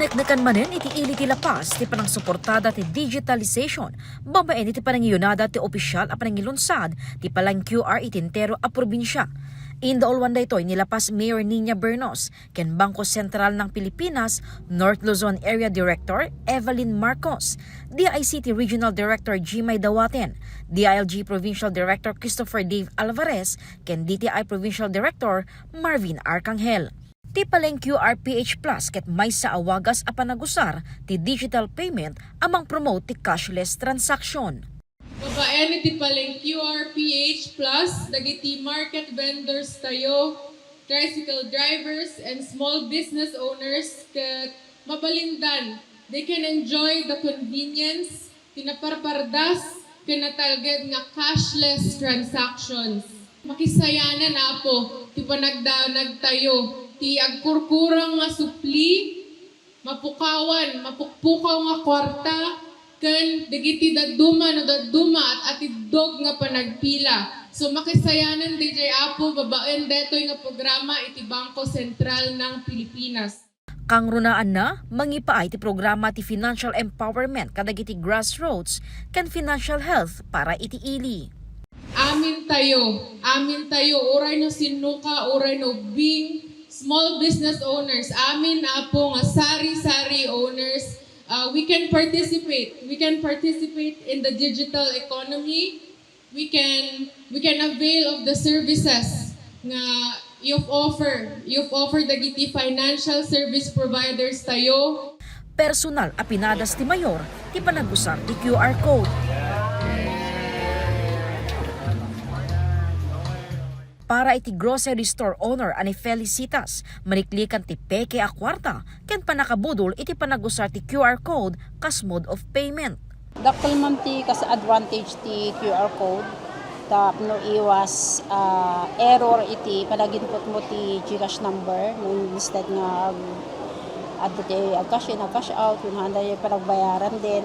Tineknekan manen iti ili ti lapas ti panang suportada ti digitalization. Babaen iti panangiyunada ti opisyal a panangilunsad ti palang QR itintero a probinsya. Indaolwan daytoy nilapas Mayor Nina Bernos ken Bangko Sentral ng Pilipinas North Luzon Area Director Evelyn Marcos, DICT Regional Director Jimay Dawaten, DILG Provincial Director Christopher Dave Alvarez ken DTI Provincial Director Marvin Arcangel. Ti paleng QRPH Plus ket may sa awagas a panagusar ti digital payment amang promote ti cashless transaction. Babaen iti paleng QRPH Plus, dagiti market vendors tayo, tricycle drivers, and small business owners ket mabalindan. They can enjoy the convenience, tinaparpardas, kinatalged nga cashless transactions. Makisayanan apo, ti panagdanag tayo, ti agkurkurang nga supli, mapukawan, mapukpukaw nga kwarta, ken dagiti daduma no daduma at atidog nga panagpila. So makisayanan DJ Apo babaen detoy nga programa iti Bangko Sentral ng Pilipinas. Kang runaan na mangipaay ti programa ti financial empowerment kadagiti grassroots ken financial health para iti ili. Amin tayo, oray no sinuka, oray no bing, small business owners, amin apo nga sari-sari owners. We can participate in the digital economy. We can avail of the services nga you've offered dagiti financial service providers tayo. Personal a pinadas ti mayor ti panagusar ti QR code. Para iti grocery store owner ani Felicitas, maniklikan ti peke a kwarta ken panakabudol iti panagusar ti QR code kas mode of payment. Dakkel man ti kas advantage ti QR code tapno iwas error iti panaginput mo ti GCash number no instead nga adto ti cash in cash out kun handa yung panagbayaran din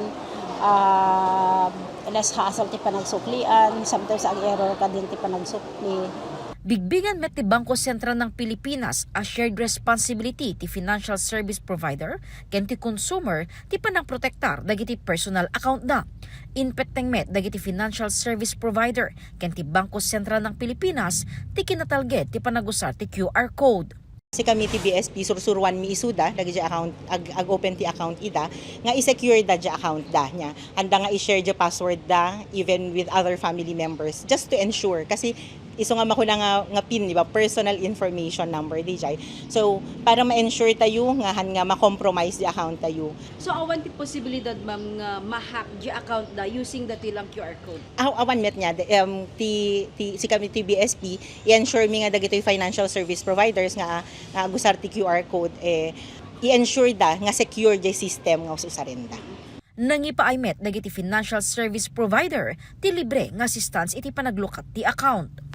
less hassle ti panagsuklian, sometimes ang error ka din ti panagsukli. Bigbigan met ti Bangko Sentral ng Pilipinas a shared responsibility ti financial service provider ken ti consumer ti panagprotektar dagiti personal account da. Inpekteng met dagiti financial service provider ken ti Bangko Sentral ng Pilipinas ti kinatalged ti panagusar ti QR code. Si kami ti BSP sursuruan mi isuda dagiti account ag open ti account ida nga i-secure da account da nya. Handa nga i-share the password da even with other family members just to ensure kasi iso nga makuna nga PIN, di ba? Personal information number, DJ. So, para ma-ensure tayo nga ma-compromise the account tayo. So, awan ti posibilidad ma'am nga ma-hack di account da using the tilang QR code? Awan met niya, si kami ti BSP, i-ensure mi nga dagitoy financial service providers nga gusar ti QR code, i-ensure da nga secure di system nga ususarin da. Nangipaay met dagiti financial service provider ti libre nga assistance iti panaglukat ti account.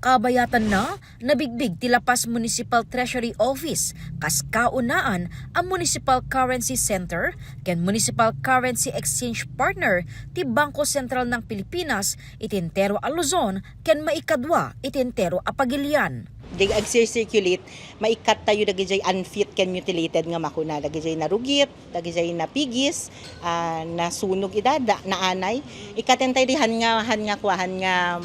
Kabayatan na, nabigbig ti Lapas Municipal Treasury Office, kas kaunaan ang Municipal Currency Center, ken Municipal Currency Exchange Partner, ti Bangko Sentral ng Pilipinas, itintero a Luzon, ken maikadwa, itintero a Pagilian. Di ag-circulate, maikat tayo dagijay unfit ken mutilated nga makuna. Dagijay narugit, dagijay napigis, nasunog idada, naanay. Ikaten tayo dihan nga kuahan nga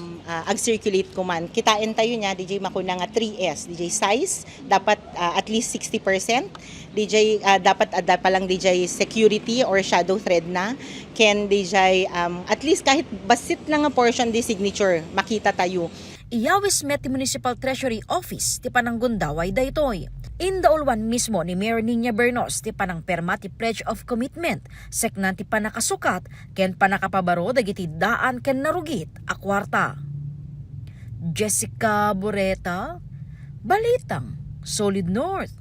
ag-circulate kuman. Kitain tayo niya, DJ makuna nga 3S. DJ size, dapat at least 60%. DJ dapat ada pa lang DJ security or shadow thread na. Ken DJ at least kahit basit lang nga portion di signature, makita tayo. Iyawis met ti Municipal Treasury Office ti pananggundaway daytoy. Indaolwan mismo ni Mayor Nina Bernos ti panangperma ti Pledge of Commitment, seknan ti panakasukat ken panakapabaro dagiti daan ken narugit a kwarta. Jessica Boreta, Balitang Solid North.